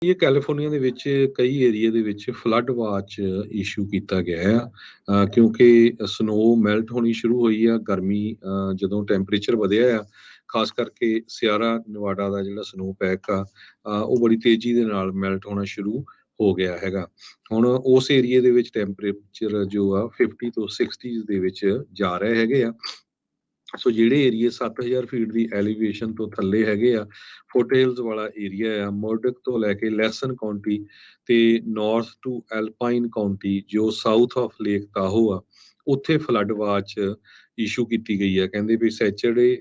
ਇਹ ਕੈਲੀਫੋਰਨੀਆ ਦੇ ਵਿੱਚ ਕਈ ਏਰੀਏ ਦੇ ਵਿੱਚ ਫਲੱਡ ਵਾਚ ਇਸ਼ੂ ਕੀਤਾ ਗਿਆ ਆ। ਕਿਉਂਕਿ ਸਨੋ ਮੈਲਟ ਹੋਣੀ ਸ਼ੁਰੂ ਹੋਈ ਆ, ਗਰਮੀ ਜਦੋਂ ਟੈਂਪਰੇਚਰ ਵਧਿਆ ਆ, ਖਾਸ ਕਰਕੇ ਸਿਆਰਾ ਨਵਾਡਾ ਦਾ ਜਿਹੜਾ ਸਨੋ ਪੈਕ ਆ, ਉਹ ਬੜੀ ਤੇਜ਼ੀ ਦੇ ਨਾਲ ਮੈਲਟ ਹੋਣਾ ਸ਼ੁਰੂ ਹੋ ਗਿਆ ਹੈਗਾ। ਹੁਣ ਉਸ ਏਰੀਏ ਦੇ ਵਿੱਚ ਟੈਂਪਰੇਚਰ ਜੋ ਆ 50 ਤੋਂ 60 ਦੇ ਵਿੱਚ ਜਾ ਰਹੇ ਹੈਗੇ ਆ। ਸੋ ਜਿਹੜੇ ਏਰੀਏ 7000 ਫੀਟ ਦੀ ਐਲੀਵੇਸ਼ਨ ਤੋਂ ਥੱਲੇ ਹੈਗੇ ਆ, ਫੁੱਟਹਿਲਸ ਵਾਲਾ ਏਰੀਆ ਆ, ਮਰਡਕ ਤੋਂ ਲੈ ਕੇ ਲੈਸਨ ਕਾਉਂਟੀ ਤੇ ਨਾਰਥ ਟੂ ਐਲਪਾਈਨ ਕਾਉਂਟੀ ਜੋ ਸਾਊਥ ਆਫ ਲੇਕ ਤਾਹੋ ਆ, ਉੱਥੇ ਫਲੱਡ ਵਾਚ ਇਸ਼ੂ ਕੀਤੀ ਗਈ ਆ। ਕਹਿੰਦੇ ਵੀ ਸੈਚਰਡੇ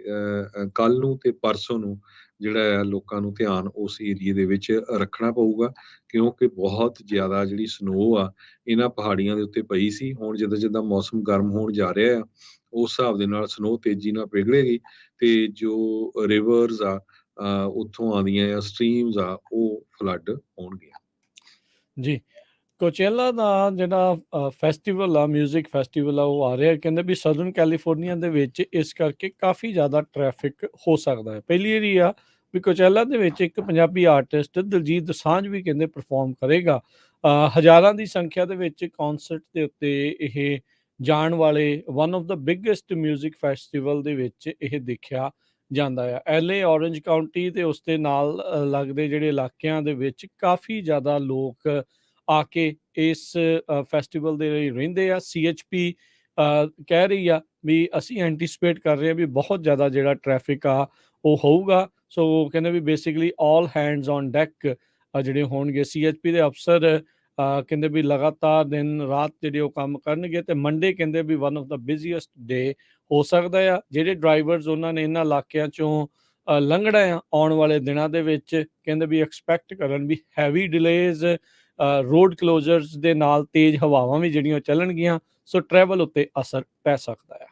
ਕੱਲ ਨੂੰ ਤੇ ਪਰਸੋਂ ਨੂੰ ਜਿਹੜਾ ਆ ਲੋਕਾਂ ਨੂੰ ਧਿਆਨ ਉਸ ਏਰੀਏ ਦੇ ਵਿੱਚ ਰੱਖਣਾ ਪਊਗਾ, ਕਿਉਂਕਿ ਬਹੁਤ ਜ਼ਿਆਦਾ ਜਿਹੜੀ ਸਨੋ ਆ ਇਹਨਾਂ ਪਹਾੜੀਆਂ ਦੇ ਉੱਤੇ ਪਈ ਸੀ। ਹੁਣ ਜਿੱਦਾਂ ਜਿੱਦਾਂ ਮੌਸਮ ਗਰਮ ਹੋਣ ਜਾ ਰਿਹਾ ਆ, ਉਸ ਹਿਸਾਬ ਦੇ ਨਾਲ ਸਨੋ ਤੇਜ਼ੀ ਨਾਲ ਪਿਘਲੇਗੀ ਤੇ ਜੋ ਰਿਵਰਸ ਆ, ਉੱਥੋਂ ਆਉਂਦੀਆਂ ਆ ਸਟਰੀਮਸ ਆ, ਉਹ ਫਲੱਡ ਹੋਣਗੀਆਂ। ਜੀ, ਕੋਚੇਲਾ ਦਾ ਜਿਹੜਾ ਫੈਸਟੀਵਲ ਆ, ਮਿਊਜ਼ਿਕ ਫੈਸਟੀਵਲ ਆ, ਉਹ ਆ ਰਿਹਾ। ਕਹਿੰਦੇ ਵੀ ਸਦਰਨ ਕੈਲੀਫੋਰਨੀਆ ਦੇ ਵਿੱਚ ਇਸ ਕਰਕੇ ਕਾਫੀ ਜ਼ਿਆਦਾ ਟ੍ਰੈਫਿਕ ਹੋ ਸਕਦਾ ਹੈ। ਪਹਿਲੀ ਵਾਰੀ ਆ ਵੀ ਕੋਚੇਲਾ ਦੇ ਵਿੱਚ ਇੱਕ ਪੰਜਾਬੀ ਆਰਟਿਸਟ ਦਲਜੀਤ ਦੋਸਾਂਝ ਵੀ ਕਹਿੰਦੇ ਪਰਫਾਰਮ ਕਰੇਗਾ। ਹਜ਼ਾਰਾਂ ਦੀ ਸੰਖਿਆ ਦੇ ਵਿੱਚ ਕੌਂਸਰਟ ਦੇ ਉੱਤੇ ਇਹ ਜਾਣ ਵਾਲੇ one of the biggest music festival ਦੇ ਵਿੱਚ ਇਹ ਦੇਖਿਆ ਜਾਂਦਾ ਆ। ਐਲਏ, ਔਰੰਜ ਕਾਊਂਟੀ ਤੇ ਉਸ ਦੇ ਨਾਲ ਲੱਗਦੇ ਜਿਹੜੇ ਇਲਾਕਿਆਂ ਦੇ ਵਿੱਚ ਕਾਫੀ ਜ਼ਿਆਦਾ ਲੋਕ ਆ ਕੇ ਇਸ ਫੈਸਟੀਵਲ ਦੇ ਲਈ ਰਹਿੰਦੇ ਆ। CHP ਕਹਿ ਰਹੀ ਆ ਵੀ ਅਸੀਂ ਐਂਟੀਸਪੇਟ ਕਰ ਰਹੇ ਹਾਂ ਵੀ ਬਹੁਤ ਜ਼ਿਆਦਾ ਜਿਹੜਾ ਟ੍ਰੈਫਿਕ ਆ ਉਹ ਹੋਊਗਾ। ਸੋ ਕਹਿੰਦੇ ਵੀ basically all hands on deck ਜਿਹੜੇ ਹੋਣਗੇ। CHP ਦੇ ਅਫਸਰ ਕਹਿੰਦੇ ਵੀ ਲਗਾਤਾਰ ਦਿਨ ਰਾਤ ਜਿਹੜੇ ਉਹ ਕੰਮ ਕਰਨਗੇ ਤੇ ਮੰਡੇ ਕਹਿੰਦੇ ਵੀ ਵਨ ਆਫ ਦਾ ਬਿਜ਼ੀਐਸਟ ਡੇ ਹੋ ਸਕਦਾ ਆ। ਜਿਹੜੇ ਡਰਾਈਵਰਸ ਉਹਨਾਂ ਨੇ ਇਹਨਾਂ ਇਲਾਕਿਆਂ ਚੋਂ ਲੰਘਣਾ ਆ ਆਉਣ ਵਾਲੇ ਦਿਨਾਂ ਦੇ ਵਿੱਚ, ਕਹਿੰਦੇ ਵੀ ਐਕਸਪੈਕਟ ਕਰਨ ਵੀ ਹੈਵੀ ਡਿਲੇਜ਼, ਰੋਡ ਕਲੋਜ਼ਰਸ ਦੇ ਨਾਲ ਤੇਜ਼ ਹਵਾਵਾਂ ਵੀ ਜਿਹੜੀਆਂ ਚੱਲਣਗੀਆਂ। ਸੋ ਟਰੈਵਲ ਉੱਤੇ ਅਸਰ ਪੈ ਸਕਦਾ ਆ।